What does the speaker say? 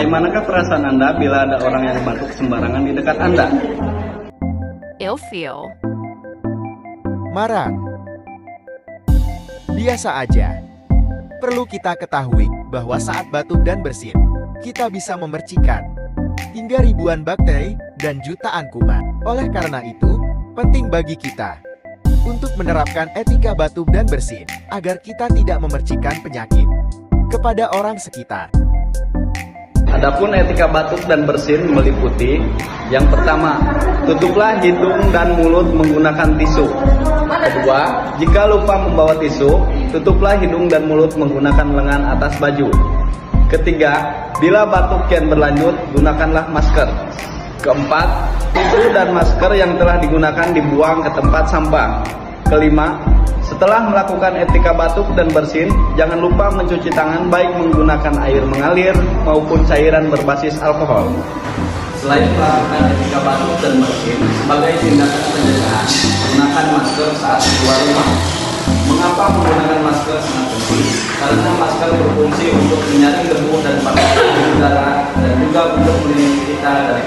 Bagaimanakah perasaan Anda bila ada orang yang batuk sembarangan di dekat Anda? Ilfeel. Marah. Biasa aja. Perlu kita ketahui bahwa saat batuk dan bersin, kita bisa memercikan hingga ribuan bakteri dan jutaan kuman. Oleh karena itu, penting bagi kita untuk menerapkan etika batuk dan bersin agar kita tidak memercikan penyakit kepada orang sekitar. Adapun etika batuk dan bersin meliputi yang pertama, tutuplah hidung dan mulut menggunakan tisu. Kedua, jika lupa membawa tisu, tutuplah hidung dan mulut menggunakan lengan atas baju. Ketiga, bila batuk kian berlanjut, gunakanlah masker. Keempat, tisu dan masker yang telah digunakan dibuang ke tempat sampah. Kelima, setelah melakukan etika batuk dan bersin, jangan lupa mencuci tangan baik menggunakan air mengalir maupun cairan berbasis alkohol. Selain melakukan etika batuk dan bersin, sebagai tindakan pencegahan, gunakan masker saat keluar rumah. Mengapa menggunakan masker sangat penting? Karena masker berfungsi untuk menyaring debu dan partikel udara dan juga untuk melindungi kita dari